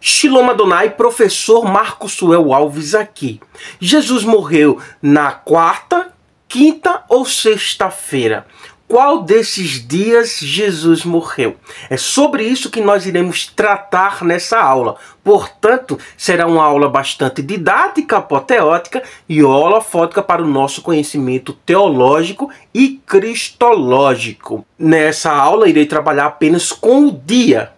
Shalom Adonai, professor Marcos Suel Alves aqui. Jesus morreu na quarta, quinta ou sexta-feira? Qual desses dias Jesus morreu? É sobre isso que nós iremos tratar nessa aula. Portanto, será uma aula bastante didática, apoteótica e holofótica para o nosso conhecimento teológico e cristológico. Nessa aula, irei trabalhar apenas com o dia.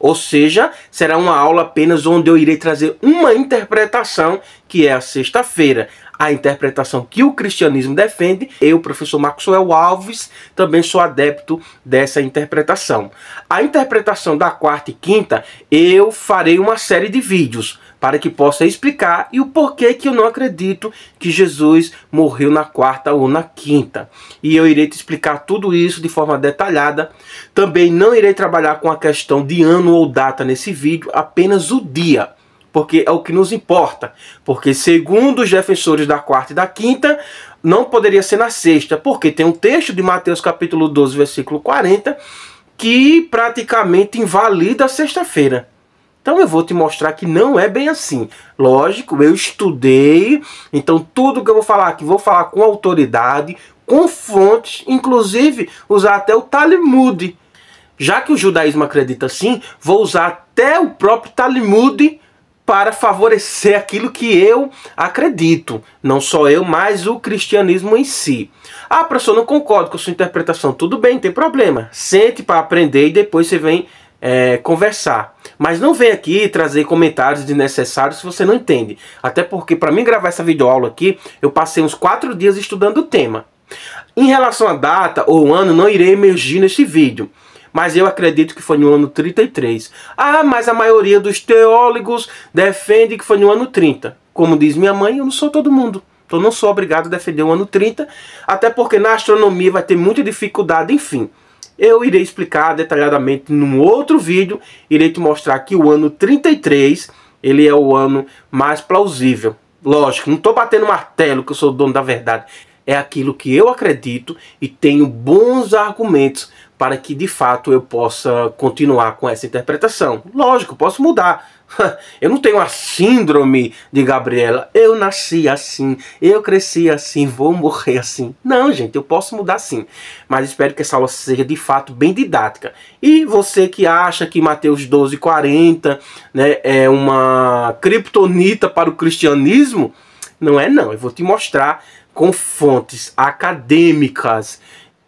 Ou seja, será uma aula apenas onde eu irei trazer uma interpretação, que é a sexta-feira. A interpretação que o cristianismo defende. Eu, professor Marcos Suel Alves, também sou adepto dessa interpretação. A interpretação da quarta e quinta, eu farei uma série de vídeos para que possa explicar e o porquê que eu não acredito que Jesus morreu na quarta ou na quinta. E eu irei te explicar tudo isso de forma detalhada. Também não irei trabalhar com a questão de ano ou data nesse vídeo, apenas o dia, porque é o que nos importa. Porque segundo os defensores da quarta e da quinta, não poderia ser na sexta, porque tem um texto de Mateus capítulo 12, versículo 40, que praticamente invalida a sexta-feira. Então eu vou te mostrar que não é bem assim. Lógico, eu estudei, então tudo que eu vou falar aqui, vou falar com autoridade, com fontes, inclusive usar até o Talmud. Já que o judaísmo acredita assim, vou usar até o próprio Talmud para favorecer aquilo que eu acredito. Não só eu, mas o cristianismo em si. Ah, professor, não concordo com a sua interpretação. Tudo bem, não tem problema. Sente para aprender e depois você vem conversar. Mas não vem aqui trazer comentários desnecessários se você não entende. Até porque para mim gravar essa videoaula aqui, eu passei uns 4 dias estudando o tema. Em relação à data ou ano, não irei emergir nesse vídeo. Mas eu acredito que foi no ano 33. Ah, mas a maioria dos teólogos defende que foi no ano 30. Como diz minha mãe, eu não sou todo mundo. Então não sou obrigado a defender o ano 30. Até porque na astronomia vai ter muita dificuldade, enfim. Eu irei explicar detalhadamente num outro vídeo. Irei te mostrar que o ano 33, ele é o ano mais plausível. Lógico, não estou batendo martelo que eu sou o dono da verdade. É aquilo que eu acredito e tenho bons argumentos para que de fato eu possa continuar com essa interpretação. Lógico, posso mudar. Eu não tenho a síndrome de Gabriela. Eu nasci assim, eu cresci assim, vou morrer assim. Não, gente, eu posso mudar sim. Mas espero que essa aula seja de fato bem didática. E você que acha que Mateus 12:40, né, é uma criptonita para o cristianismo, não é não. Eu vou te mostrar com fontes acadêmicas.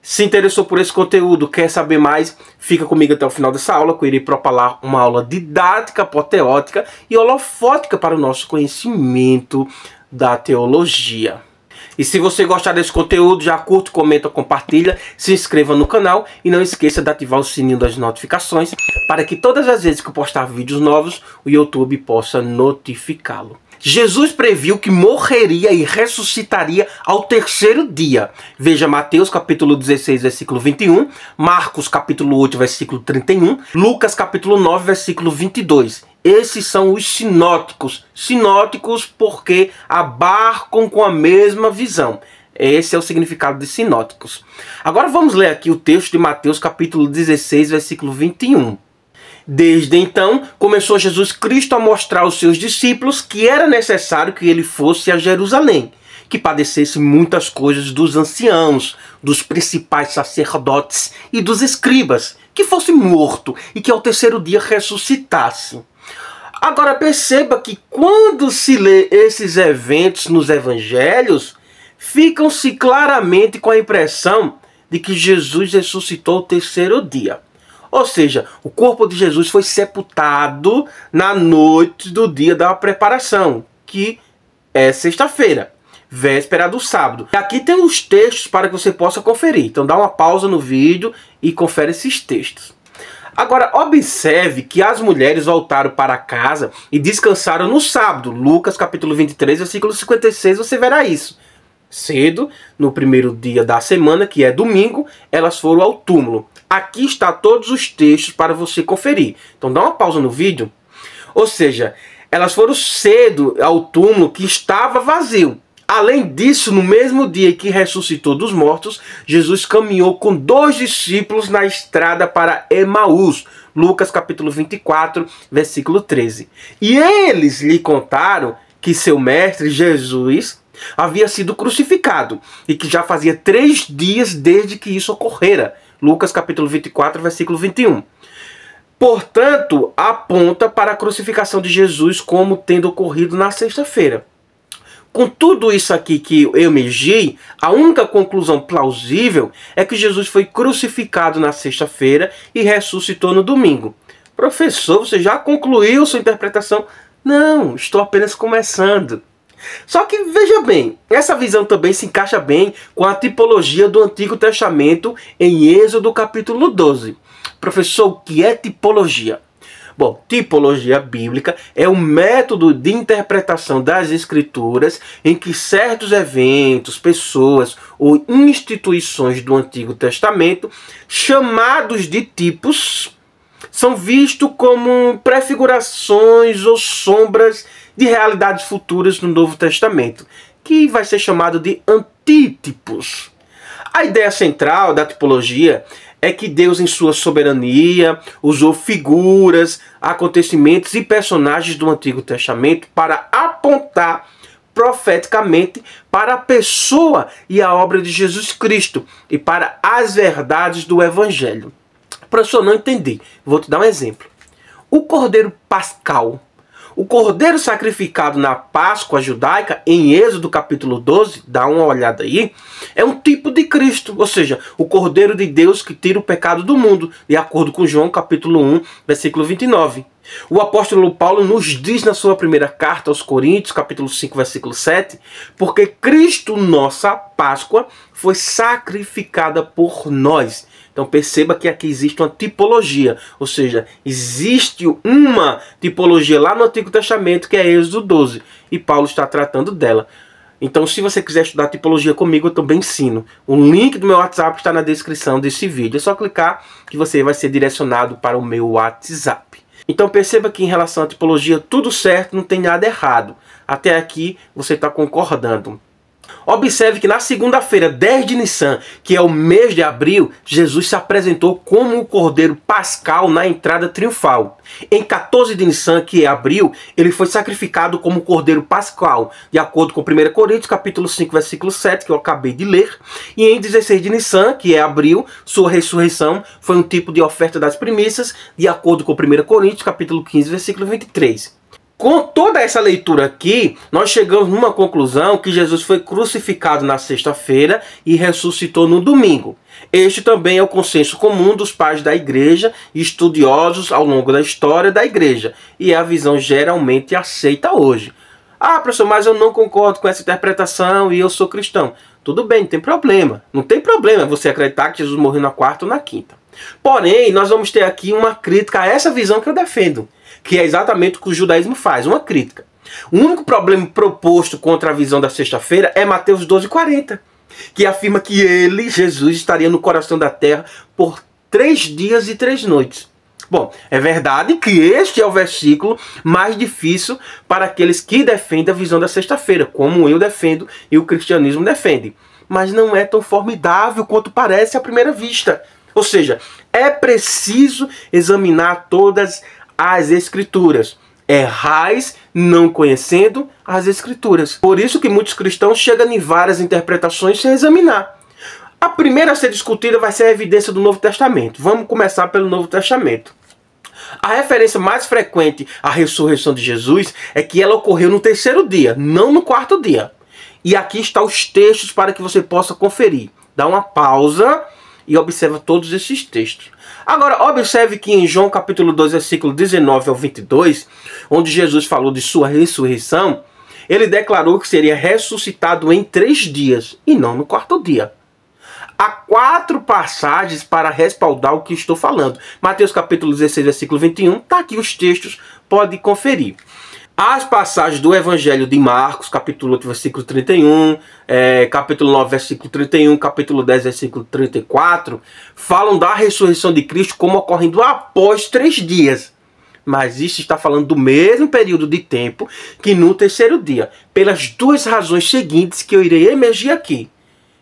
Se interessou por esse conteúdo, quer saber mais, fica comigo até o final dessa aula, que eu irei propalar uma aula didática, apoteótica e holofótica para o nosso conhecimento da teologia. E se você gostar desse conteúdo, já curte, comenta, compartilha, se inscreva no canal e não esqueça de ativar o sininho das notificações para que todas as vezes que eu postar vídeos novos, o YouTube possa notificá-lo. Jesus previu que morreria e ressuscitaria ao terceiro dia. Veja Mateus capítulo 16, versículo 21, Marcos capítulo 8, versículo 31, Lucas capítulo 9, versículo 22. Esses são os sinóticos. Sinóticos porque abarcam com a mesma visão. Esse é o significado de sinóticos. Agora vamos ler aqui o texto de Mateus capítulo 16, versículo 21. Desde então, começou Jesus Cristo a mostrar aos seus discípulos que era necessário que ele fosse a Jerusalém, que padecesse muitas coisas dos anciãos, dos principais sacerdotes e dos escribas, que fosse morto e que ao terceiro dia ressuscitasse. Agora perceba que quando se lê esses eventos nos evangelhos, ficam-se claramente com a impressão de que Jesus ressuscitou ao terceiro dia. Ou seja, o corpo de Jesus foi sepultado na noite do dia da preparação, que é sexta-feira, véspera do sábado. E aqui tem os textos para que você possa conferir. Então dá uma pausa no vídeo e confere esses textos. Agora, observe que as mulheres voltaram para casa e descansaram no sábado. Lucas capítulo 23, versículo 56, você verá isso. Cedo, no primeiro dia da semana, que é domingo, elas foram ao túmulo. Aqui está todos os textos para você conferir. Então dá uma pausa no vídeo. Ou seja, elas foram cedo ao túmulo que estava vazio. Além disso, no mesmo dia que ressuscitou dos mortos, Jesus caminhou com 2 discípulos na estrada para Emaús. Lucas capítulo 24, versículo 13. E eles lhe contaram que seu mestre Jesus havia sido crucificado e que já fazia 3 dias desde que isso ocorrera. Lucas capítulo 24, versículo 21. Portanto, aponta para a crucificação de Jesus como tendo ocorrido na sexta-feira. Com tudo isso aqui que eu emergi, a única conclusão plausível é que Jesus foi crucificado na sexta-feira e ressuscitou no domingo. Professor, você já concluiu sua interpretação? Não, estou apenas começando. Só que veja bem, essa visão também se encaixa bem com a tipologia do Antigo Testamento em Êxodo capítulo 12. Professor, o que é tipologia? Bom, tipologia bíblica é um método de interpretação das Escrituras em que certos eventos, pessoas ou instituições do Antigo Testamento, chamados de tipos, são vistos como prefigurações ou sombras de realidades futuras no Novo Testamento, que vai ser chamado de antítipos. A ideia central da tipologia é que Deus, em sua soberania, usou figuras, acontecimentos e personagens do Antigo Testamento para apontar profeticamente para a pessoa e a obra de Jesus Cristo e para as verdades do Evangelho. Professor, não entendi. Vou te dar um exemplo. O Cordeiro Pascal, o cordeiro sacrificado na Páscoa judaica, em Êxodo capítulo 12, dá uma olhada aí, é um tipo de Cristo, ou seja, o Cordeiro de Deus que tira o pecado do mundo, de acordo com João capítulo 1, versículo 29. O apóstolo Paulo nos diz na sua primeira carta aos Coríntios, capítulo 5, versículo 7, porque Cristo, nossa Páscoa, foi sacrificada por nós. Então perceba que aqui existe uma tipologia, ou seja, existe uma tipologia lá no Antigo Testamento que é Êxodo 12, e Paulo está tratando dela. Então se você quiser estudar tipologia comigo, eu também ensino. O link do meu WhatsApp está na descrição desse vídeo, é só clicar que você vai ser direcionado para o meu WhatsApp. Então perceba que em relação à tipologia, tudo certo, não tem nada errado. Até aqui você está concordando. Observe que na segunda-feira, 10 de Nissan, que é o mês de abril, Jesus se apresentou como o Cordeiro Pascal na entrada triunfal. Em 14 de Nissan, que é abril, ele foi sacrificado como o Cordeiro Pascal, de acordo com 1 Coríntios, capítulo 5, versículo 7, que eu acabei de ler. E em 16 de Nissan, que é abril, sua ressurreição foi um tipo de oferta das primícias, de acordo com 1 Coríntios, capítulo 15, versículo 23. Com toda essa leitura aqui, nós chegamos numa conclusão que Jesus foi crucificado na sexta-feira e ressuscitou no domingo. Este também é o consenso comum dos pais da igreja e estudiosos ao longo da história da igreja, e é a visão geralmente aceita hoje. Ah, professor, mas eu não concordo com essa interpretação e eu sou cristão. Tudo bem, não tem problema. Não tem problema você acreditar que Jesus morreu na quarta ou na quinta. Porém, nós vamos ter aqui uma crítica a essa visão que eu defendo, que é exatamente o que o judaísmo faz, uma crítica. O único problema proposto contra a visão da sexta-feira é Mateus 12:40, que afirma que ele, Jesus, estaria no coração da terra por 3 dias e 3 noites. Bom, é verdade que este é o versículo mais difícil para aqueles que defendem a visão da sexta-feira, como eu defendo e o cristianismo defende. Mas não é tão formidável quanto parece à primeira vista. Ou seja, é preciso examinar todas as Escrituras. Errais não conhecendo as Escrituras. Por isso que muitos cristãos chegam em várias interpretações sem examinar. A primeira a ser discutida vai ser a evidência do Novo Testamento. Vamos começar pelo Novo Testamento. A referência mais frequente à ressurreição de Jesus é que ela ocorreu no 3º dia, não no 4º dia. E aqui estão os textos para que você possa conferir. Dá uma pausa e observa todos esses textos. Agora, observe que em João capítulo 2, versículo 19 ao 22, onde Jesus falou de sua ressurreição, ele declarou que seria ressuscitado em 3 dias, e não no 4º dia. Há 4 passagens para respaldar o que estou falando. Mateus capítulo 16, versículo 21, está aqui os textos, pode conferir. As passagens do Evangelho de Marcos, capítulo 8, versículo 31, capítulo 9, versículo 31, capítulo 10, versículo 34, falam da ressurreição de Cristo como ocorrendo após 3 dias. mas isso está falando do mesmo período de tempo que no terceiro dia, pelas duas razões seguintes que eu irei emergir aqui.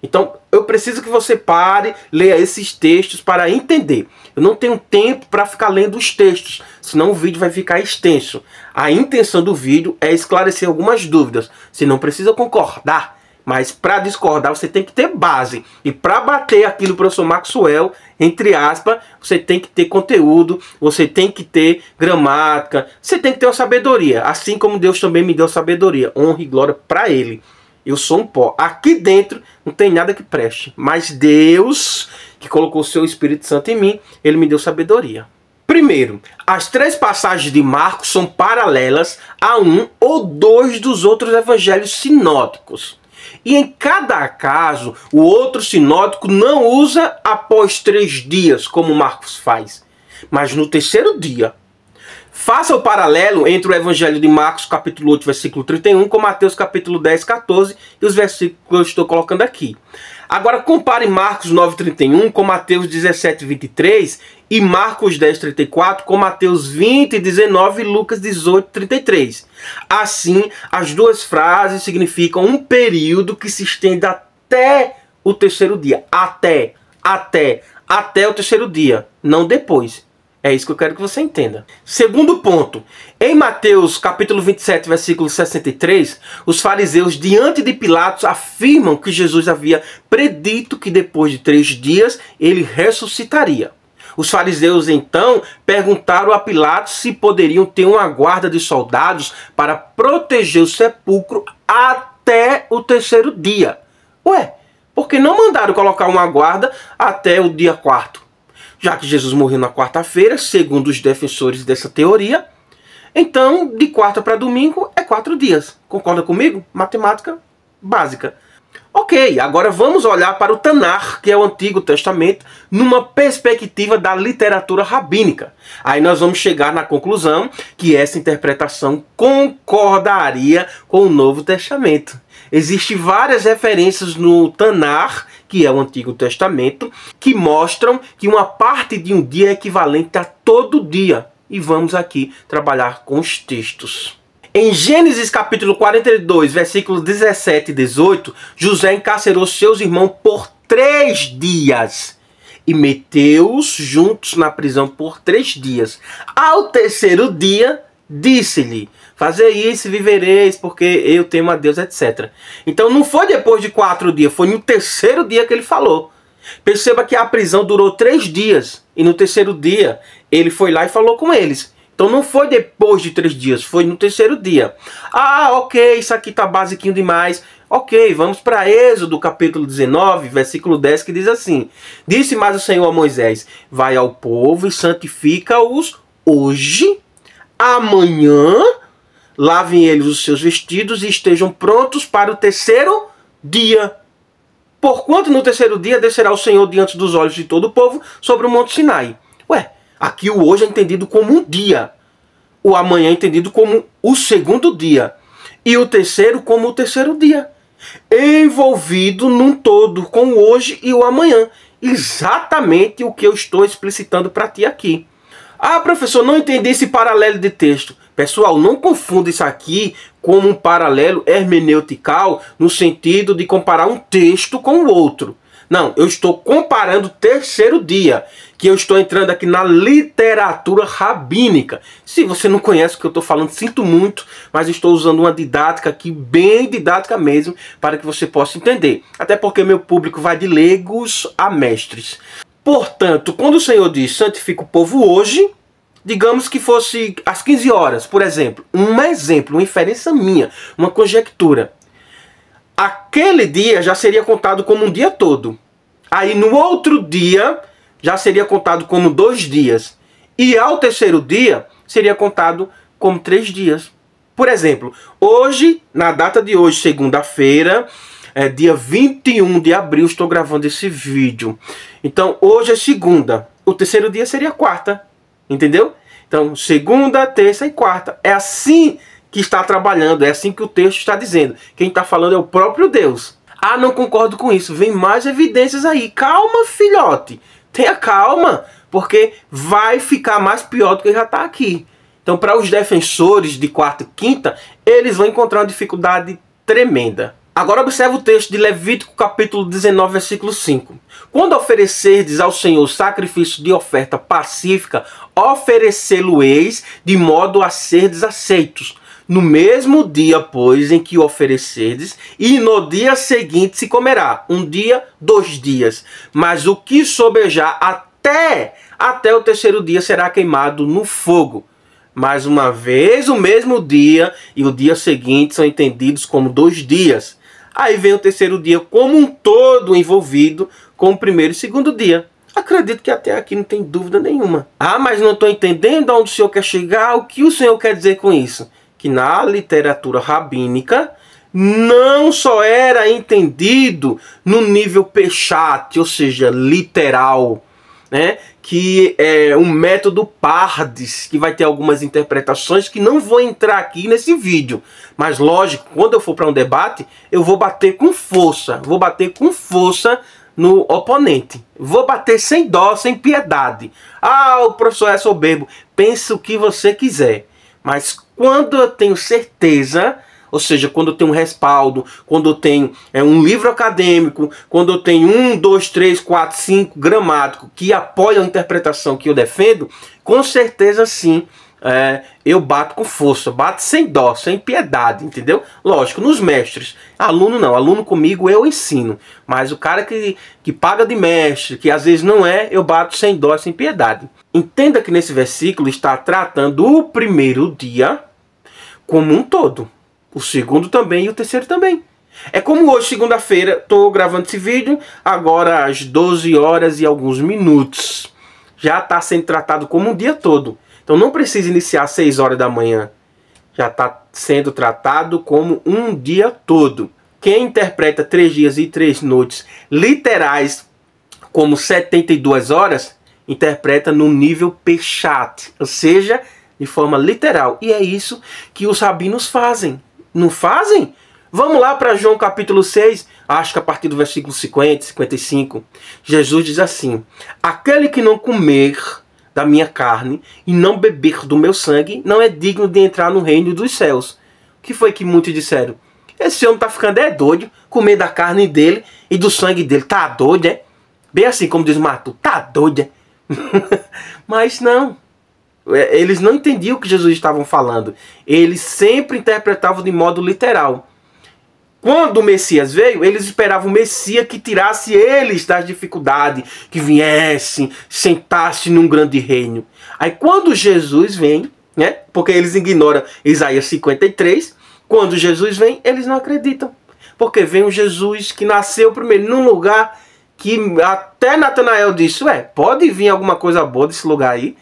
Então, eu preciso que você pare, leia esses textos para entender. Eu não tenho tempo para ficar lendo os textos, senão o vídeo vai ficar extenso. A intenção do vídeo é esclarecer algumas dúvidas. Você não precisa concordar, mas para discordar você tem que ter base. E para bater aqui no professor Maxwell, entre aspas, você tem que ter conteúdo, você tem que ter gramática, você tem que ter uma sabedoria. Assim como Deus também me deu sabedoria. Honra e glória para Ele. Eu sou um pó. Aqui dentro não tem nada que preste. Mas Deus, que colocou o seu Espírito Santo em mim, Ele me deu sabedoria. Primeiro, as três passagens de Marcos são paralelas a um ou dois dos outros evangelhos sinóticos. E em cada caso, o outro sinótico não usa após 3 dias, como Marcos faz, mas no terceiro dia. Faça o paralelo entre o Evangelho de Marcos, capítulo 8, versículo 31, com Mateus, capítulo 10, 14, e os versículos que eu estou colocando aqui. Agora, compare Marcos 9, 31 com Mateus 17, 23 e Marcos 10, 34 com Mateus 20, 19 e Lucas 18, 33. Assim, as duas frases significam um período que se estende até o terceiro dia. Até o terceiro dia, não depois. É isso que eu quero que você entenda. Segundo ponto. Em Mateus capítulo 27, versículo 63, os fariseus diante de Pilatos afirmam que Jesus havia predito que depois de 3 dias ele ressuscitaria. Os fariseus então perguntaram a Pilatos se poderiam ter uma guarda de soldados para proteger o sepulcro até o terceiro dia. Ué, por que não mandaram colocar uma guarda até o dia 4º? Já que Jesus morreu na quarta-feira, segundo os defensores dessa teoria, então de quarta para domingo é 4 dias. Concorda comigo? Matemática básica. Ok, agora vamos olhar para o Tanar, que é o Antigo Testamento, numa perspectiva da literatura rabínica. Aí nós vamos chegar na conclusão que essa interpretação concordaria com o Novo Testamento. Existem várias referências no Tanar, que é o Antigo Testamento, que mostram que uma parte de um dia é equivalente a todo dia. E vamos aqui trabalhar com os textos. Em Gênesis capítulo 42, versículos 17 e 18, José encarcerou seus irmãos por 3 dias e meteu-os juntos na prisão por 3 dias. Ao terceiro dia, disse-lhe: fazer isso e vivereis, porque eu temo a Deus, etc. Então não foi depois de 4 dias, foi no terceiro dia que ele falou. Perceba que a prisão durou 3 dias. E no terceiro dia, ele foi lá e falou com eles. Então não foi depois de 3 dias, foi no terceiro dia. Ah, ok, isso aqui tá basiquinho demais. Ok, vamos para Êxodo capítulo 19, versículo 10, que diz assim: disse mais o Senhor a Moisés: vai ao povo e santifica-os hoje, amanhã lavem eles os seus vestidos e estejam prontos para o terceiro dia. Porquanto no terceiro dia descerá o Senhor diante dos olhos de todo o povo sobre o monte Sinai. Ué, aqui o hoje é entendido como um dia. O amanhã é entendido como o segundo dia. E o terceiro como o terceiro dia. Envolvido num todo com o hoje e o amanhã. Exatamente o que eu estou explicitando para ti aqui. Ah, professor, não entendi esse paralelo de texto. Pessoal, não confunda isso aqui como um paralelo hermeneutical no sentido de comparar um texto com o outro. Não, eu estou comparando o terceiro dia, que eu estou entrando aqui na literatura rabínica. Se você não conhece o que eu estou falando, sinto muito, mas estou usando uma didática aqui, bem didática mesmo, para que você possa entender. Até porque meu público vai de leigos a mestres. Portanto, quando o Senhor diz santifica o povo hoje, digamos que fosse às 15 horas, por exemplo. Um exemplo, uma inferência minha, uma conjectura. Aquele dia já seria contado como um dia todo. Aí no outro dia já seria contado como 2 dias. E ao terceiro dia seria contado como 3 dias. Por exemplo, hoje, na data de hoje, segunda-feira, dia 21 de abril, estou gravando esse vídeo. Então hoje é segunda. O terceiro dia seria quarta. Entendeu? Então segunda, terça e quarta. É assim que está trabalhando, é assim que o texto está dizendo. Quem está falando é o próprio Deus. Ah, não concordo com isso. Vem mais evidências aí. Calma, filhote. Tenha calma, porque vai ficar mais pior do que já está aqui. Então, para os defensores de quarta e quinta, eles vão encontrar uma dificuldade tremenda. Agora observe o texto de Levítico capítulo 19, versículo 5. Quando oferecerdes ao Senhor sacrifício de oferta pacífica, oferecê-lo-eis de modo a serdes aceitos. No mesmo dia, pois, em que o oferecerdes, e no dia seguinte se comerá, 1 dia, 2 dias. Mas o que sobejar até o terceiro dia será queimado no fogo. Mais uma vez, o mesmo dia e o dia seguinte são entendidos como 2 dias. Aí vem o terceiro dia como um todo envolvido com o primeiro e segundo dia. Acredito que até aqui não tem dúvida nenhuma. Ah, mas não estou entendendo aonde o senhor quer chegar. O que o senhor quer dizer com isso? Que na literatura rabínica não só era entendido no nível Peshat, ou seja, literal, né? Que é um método Pardes, que vai ter algumas interpretações que não vou entrar aqui nesse vídeo. Mas lógico, quando eu for para um debate, eu vou bater com força. Vou bater com força no oponente. Vou bater sem dó, sem piedade. Ah, o professor é soberbo. Pensa o que você quiser. Mas quando eu tenho certeza, ou seja, quando eu tenho um respaldo, quando eu tenho um livro acadêmico, quando eu tenho 1, 2, 3, 4, 5 gramático que apoia a interpretação que eu defendo, com certeza sim, eu bato com força, bato sem dó, sem piedade, entendeu? Lógico, nos mestres. Aluno não, aluno comigo eu ensino. Mas o cara que paga de mestre, que às vezes não é, eu bato sem dó, sem piedade. Entenda que nesse versículo está tratando o primeiro dia como um todo. O segundo também e o terceiro também. É como hoje, segunda-feira, estou gravando esse vídeo, agora às 12 horas e alguns minutos. Já está sendo tratado como um dia todo. Então não precisa iniciar às 6 horas da manhã. Já está sendo tratado como um dia todo. Quem interpreta 3 dias e 3 noites literais como 72 horas, interpreta no nível Peshat, ou seja, de forma literal. E é isso que os rabinos fazem. Não fazem? Vamos lá para João capítulo 6, acho que a partir do versículo 50, 55. Jesus diz assim: aquele que não comer da minha carne e não beber do meu sangue, não é digno de entrar no reino dos céus. O que foi que muitos disseram? Esse homem está ficando doido, comer da carne dele e do sangue dele. Tá doido, é? Bem assim como diz Matu, tá doido, é? Mas não. Eles não entendiam o que Jesus estava falando. Eles sempre interpretavam de modo literal. Quando o Messias veio, eles esperavam o Messias que tirasse eles das dificuldades, que viesse, sentasse num grande reino. Aí quando Jesus vem, né? Porque eles ignoram Isaías 53, quando Jesus vem, eles não acreditam. Porque vem um Jesus que nasceu primeiro num lugar que até Natanael disse, pode vir alguma coisa boa desse lugar aí.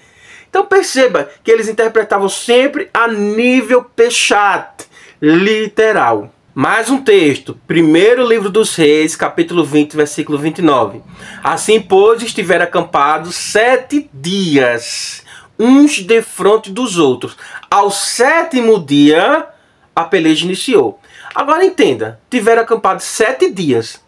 Então perceba que eles interpretavam sempre a nível Peshat, literal. Mais um texto, primeiro livro dos Reis, capítulo 20, versículo 29. Assim, pois, estiveram acampados 7 dias, uns defronte dos outros. Ao 7º dia, a peleja iniciou. Agora entenda, tiveram acampados 7 dias.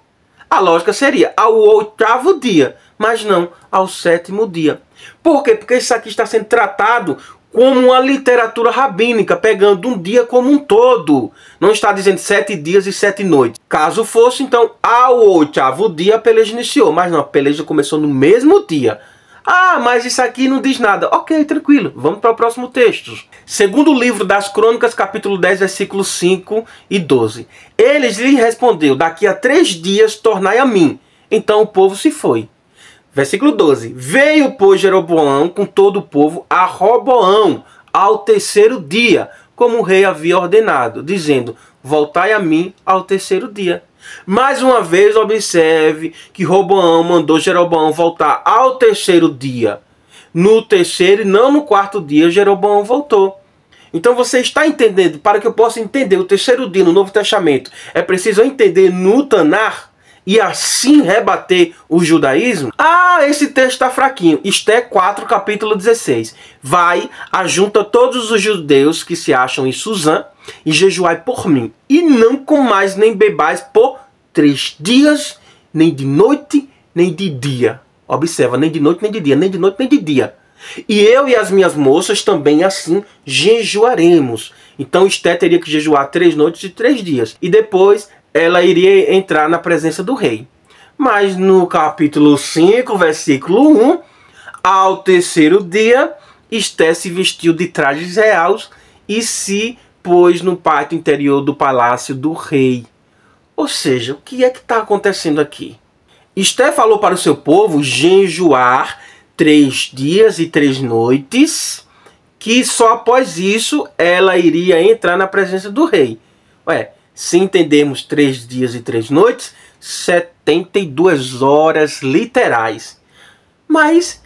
A lógica seria ao 8º dia, mas não ao 7º dia. Por quê? Porque isso aqui está sendo tratado como uma literatura rabínica, pegando um dia como um todo. Não está dizendo 7 dias e 7 noites. Caso fosse, então, ao 8º dia a peleja iniciou. Mas não, a peleja começou no mesmo dia. Ah, mas isso aqui não diz nada. Ok, tranquilo. Vamos para o próximo texto. Segundo livro das Crônicas, capítulo 10, versículos 5 e 12. Eles lhe respondeu, daqui a 3 dias tornai a mim. Então o povo se foi. Versículo 12. Veio, pois, Jeroboão com todo o povo a Roboão ao 3º dia, como o rei havia ordenado, dizendo, voltai a mim ao 3º dia. Mais uma vez observe que Roboão mandou Jeroboão voltar ao 3º dia. No 3º e não no 4º dia, Jeroboão voltou. Então você está entendendo, para que eu possa entender o 3º dia no Novo Testamento, é preciso entender no Tanar e assim rebater o judaísmo? Ah, esse texto está fraquinho. Esté 4, capítulo 16. Vai, ajunta todos os judeus que se acham em Suzã e jejuai por mim. E não comais nem bebais por 3 dias, nem de noite, nem de dia. Observa, nem de noite, nem de dia, nem de noite, nem de dia. E eu e as minhas moças também assim jejuaremos. Então Esté teria que jejuar 3 noites e 3 dias. E depois ela iria entrar na presença do rei. Mas no capítulo 5, versículo 1, ao terceiro dia, Esté se vestiu de trajes reais e se pôs no pátio interior do palácio do rei. Ou seja, o que é que está acontecendo aqui? Esté falou para o seu povo jejuar 3 dias e 3 noites, que só após isso ela iria entrar na presença do rei. Ué, se entendermos 3 dias e 3 noites, 72 horas literais. Mas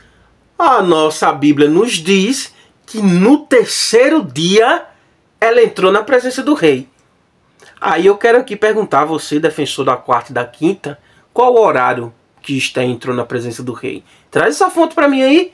a nossa Bíblia nos diz que no terceiro dia ela entrou na presença do rei. Aí eu quero aqui perguntar a você, defensor da quarta e da quinta, qual o horário que Esté entrou na presença do rei? Traz essa fonte para mim aí.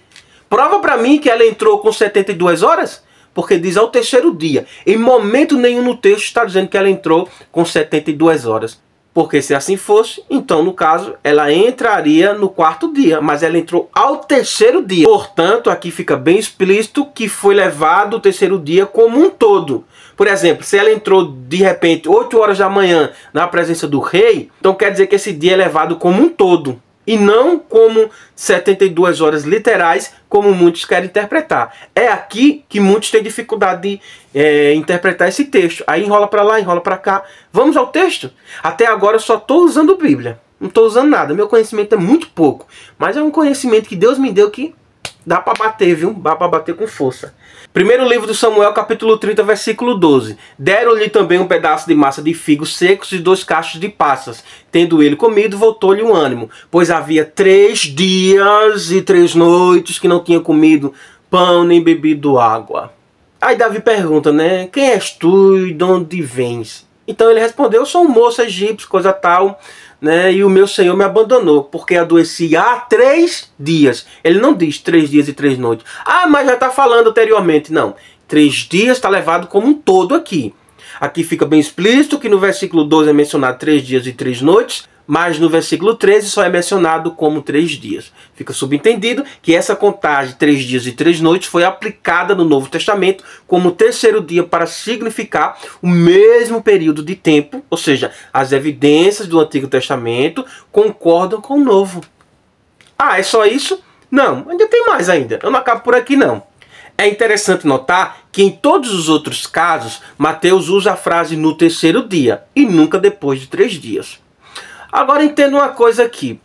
Prova para mim que ela entrou com 72 horas, porque diz ao terceiro dia. Em momento nenhum no texto está dizendo que ela entrou com 72 horas. Porque se assim fosse, então no caso ela entraria no quarto dia, mas ela entrou ao terceiro dia. Portanto, aqui fica bem explícito que foi levado o terceiro dia como um todo. Por exemplo, se ela entrou de repente 8 horas da manhã na presença do rei, então quer dizer que esse dia é levado como um todo. E não como 72 horas literais, como muitos querem interpretar. É aqui que muitos têm dificuldade de interpretar esse texto. Aí enrola para lá, enrola para cá. Vamos ao texto? Até agora eu só estou usando Bíblia. Não estou usando nada. Meu conhecimento é muito pouco. Mas é um conhecimento que Deus me deu que dá para bater, viu? Dá para bater com força. Primeiro livro de Samuel, capítulo 30, versículo 12. Deram-lhe também um pedaço de massa de figos secos e 2 cachos de passas. Tendo ele comido, voltou-lhe o ânimo, pois havia 3 dias e 3 noites que não tinha comido pão nem bebido água. Aí Davi pergunta, né? Quem és tu e de onde vens? Então ele respondeu, eu sou um moço egípcio, coisa tal, né? E o meu senhor me abandonou, porque adoeci há 3 dias. Ele não diz 3 dias e 3 noites. Ah, mas já está falando anteriormente. Não, 3 dias está levado como um todo aqui. Aqui fica bem explícito que no versículo 12 é mencionado 3 dias e 3 noites, mas no versículo 13 só é mencionado como 3 dias. Fica subentendido que essa contagem 3 dias e 3 noites foi aplicada no Novo Testamento como terceiro dia para significar o mesmo período de tempo, ou seja, as evidências do Antigo Testamento concordam com o Novo. Ah, é só isso? Não, ainda tem mais ainda. Eu não acabo por aqui não. É interessante notar que em todos os outros casos, Mateus usa a frase no terceiro dia e nunca depois de 3 dias. Agora entenda uma coisa aqui.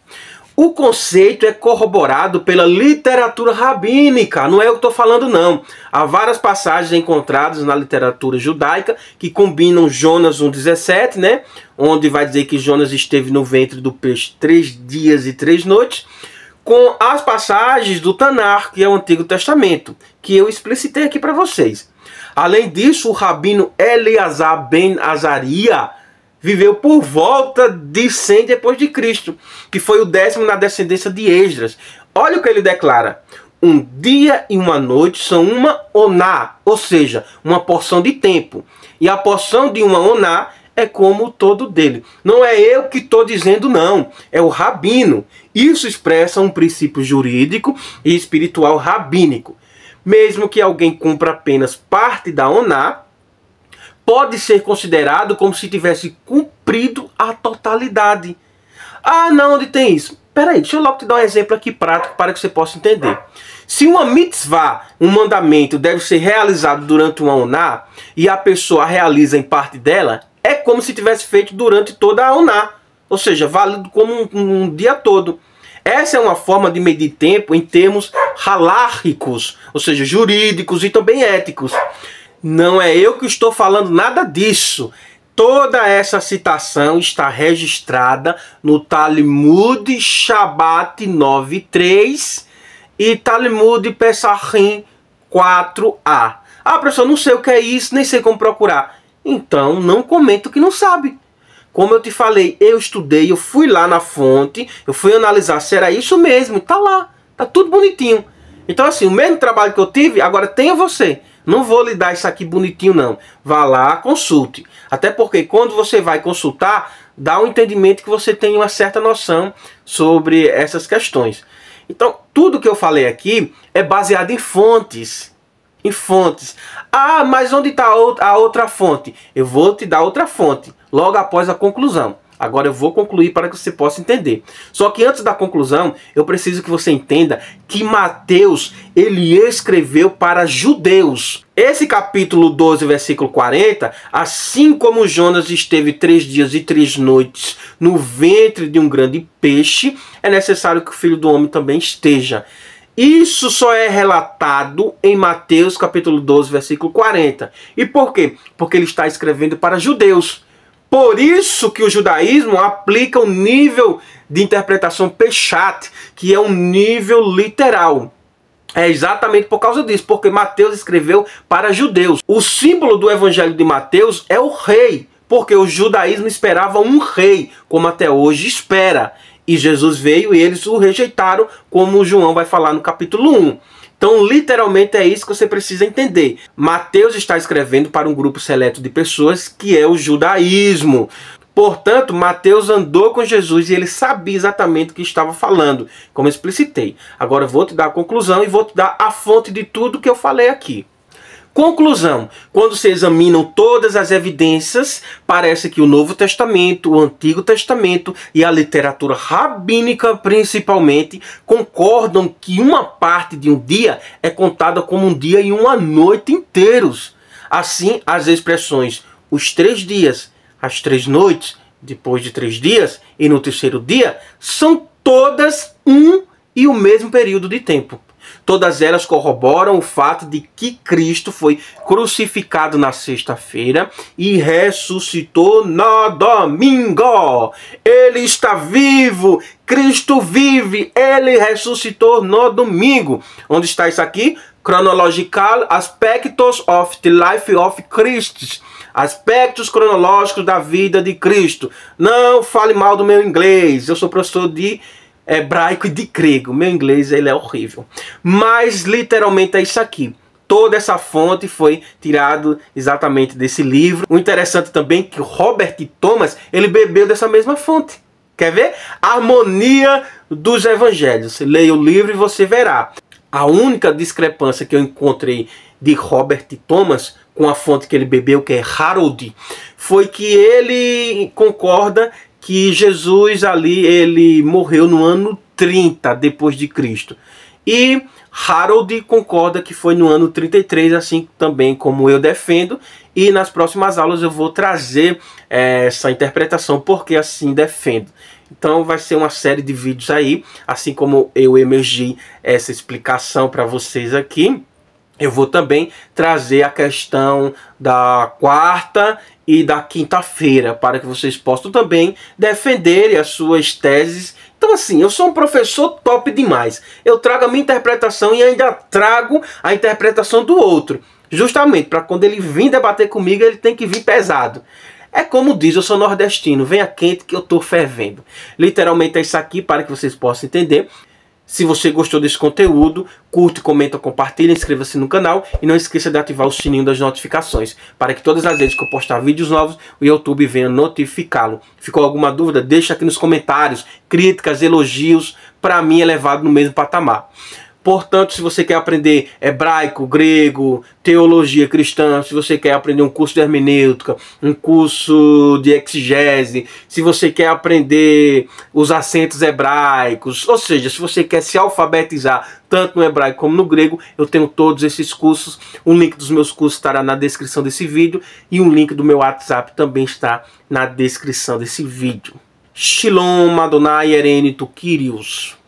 O conceito é corroborado pela literatura rabínica. Não é eu que estou falando não. Há várias passagens encontradas na literatura judaica que combinam Jonas 1,17, né? Onde vai dizer que Jonas esteve no ventre do peixe 3 dias e 3 noites. Com as passagens do Tanar, que é o Antigo Testamento, que eu explicitei aqui para vocês. Além disso, o rabino Eleazar ben Azaria viveu por volta de 100 depois de Cristo, que foi o 10º na descendência de Esdras. Olha o que ele declara. Um dia e uma noite são uma oná, ou seja, uma porção de tempo. E a porção de uma oná é como o todo dele. Não é eu que estou dizendo não, é o rabino. Isso expressa um princípio jurídico e espiritual rabínico. Mesmo que alguém cumpra apenas parte da oná, pode ser considerado como se tivesse cumprido a totalidade. Ah, não, onde tem isso? Peraí, deixa eu logo te dar um exemplo aqui prático para que você possa entender. Se uma mitzvah, um mandamento, deve ser realizado durante uma oná e a pessoa realiza em parte dela, é como se tivesse feito durante toda a oná. Ou seja, válido como um dia todo. Essa é uma forma de medir tempo em termos halárricos, ou seja, jurídicos e também éticos. Não é eu que estou falando nada disso. Toda essa citação está registrada no Talmud Shabbat 9.3 e Talmud Pesachim 4a. Ah, professor, não sei o que é isso, nem sei como procurar. Então, não comenta o que não sabe. Como eu te falei, eu estudei, eu fui lá na fonte, eu fui analisar se era isso mesmo. Tá lá, tá tudo bonitinho. Então, assim, o mesmo trabalho que eu tive, agora tenha você. Não vou lhe dar isso aqui bonitinho, não. Vá lá, consulte. Até porque quando você vai consultar, dá um entendimento que você tem uma certa noção sobre essas questões. Então, tudo que eu falei aqui é baseado em fontes. Em fontes. Ah, mas onde está a outra fonte? Eu vou te dar outra fonte, logo após a conclusão. Agora eu vou concluir para que você possa entender. Só que antes da conclusão, eu preciso que você entenda que Mateus, ele escreveu para judeus. Esse capítulo 12, versículo 40, assim como Jonas esteve 3 dias e 3 noites no ventre de um grande peixe, é necessário que o Filho do Homem também esteja. Isso só é relatado em Mateus capítulo 12, versículo 40. E por quê? Porque ele está escrevendo para judeus. Por isso que o judaísmo aplica o nível de interpretação Peshat, que é um nível literal. É exatamente por causa disso, porque Mateus escreveu para judeus. O símbolo do evangelho de Mateus é o rei, porque o judaísmo esperava um rei, como até hoje espera. E Jesus veio e eles o rejeitaram, como João vai falar no capítulo 1. Então, literalmente é isso que você precisa entender. Mateus está escrevendo para um grupo seleto de pessoas que é o judaísmo. Portanto, Mateus andou com Jesus e ele sabia exatamente o que estava falando, como eu explicitei. Agora eu vou te dar a conclusão e vou te dar a fonte de tudo que eu falei aqui. Conclusão: quando se examinam todas as evidências, parece que o Novo Testamento, o Antigo Testamento e a literatura rabínica principalmente concordam que uma parte de um dia é contada como um dia e uma noite inteiros. Assim, as expressões os 3 dias, as 3 noites, depois de 3 dias e no terceiro dia são todas um e o mesmo período de tempo. Todas elas corroboram o fato de que Cristo foi crucificado na sexta-feira e ressuscitou no domingo. Ele está vivo, Cristo vive, ele ressuscitou no domingo. Onde está isso aqui? Chronological Aspects of the Life of Christ. Aspectos cronológicos da vida de Cristo. Não fale mal do meu inglês, eu sou professor de hebraico e de grego. Meu inglês ele é horrível. Mas literalmente é isso aqui. Toda essa fonte foi tirado exatamente desse livro. O interessante também é que Robert Thomas, ele bebeu dessa mesma fonte. Quer ver? Harmonia dos Evangelhos. Leia o livro e você verá. A única discrepância que eu encontrei de Robert Thomas com a fonte que ele bebeu, que é Harold, foi que ele concorda que Jesus ali, ele morreu no ano 30 depois de Cristo. E Harold concorda que foi no ano 33, assim também como eu defendo. E nas próximas aulas eu vou trazer essa interpretação, porque assim defendo. Então vai ser uma série de vídeos aí, assim como eu emergi essa explicação para vocês aqui. Eu vou também trazer a questão da quarta e da quinta-feira, para que vocês possam também defenderem as suas teses. Então assim, eu sou um professor top demais. Eu trago a minha interpretação e ainda trago a interpretação do outro. Justamente para quando ele vir debater comigo, ele tem que vir pesado. É como diz, eu sou nordestino, venha quente que eu tô fervendo. Literalmente é isso aqui para que vocês possam entender. Se você gostou desse conteúdo, curte, comenta, compartilha, inscreva-se no canal e não esqueça de ativar o sininho das notificações, para que todas as vezes que eu postar vídeos novos, o YouTube venha notificá-lo. Ficou alguma dúvida? Deixa aqui nos comentários, críticas, elogios, para mim é levado no mesmo patamar. Portanto, se você quer aprender hebraico, grego, teologia cristã, se você quer aprender um curso de hermenêutica, um curso de exegese, se você quer aprender os acentos hebraicos, ou seja, se você quer se alfabetizar tanto no hebraico como no grego, eu tenho todos esses cursos. O link dos meus cursos estará na descrição desse vídeo e o link do meu WhatsApp também está na descrição desse vídeo. Shalom Adonai Erene Tu Kyrios.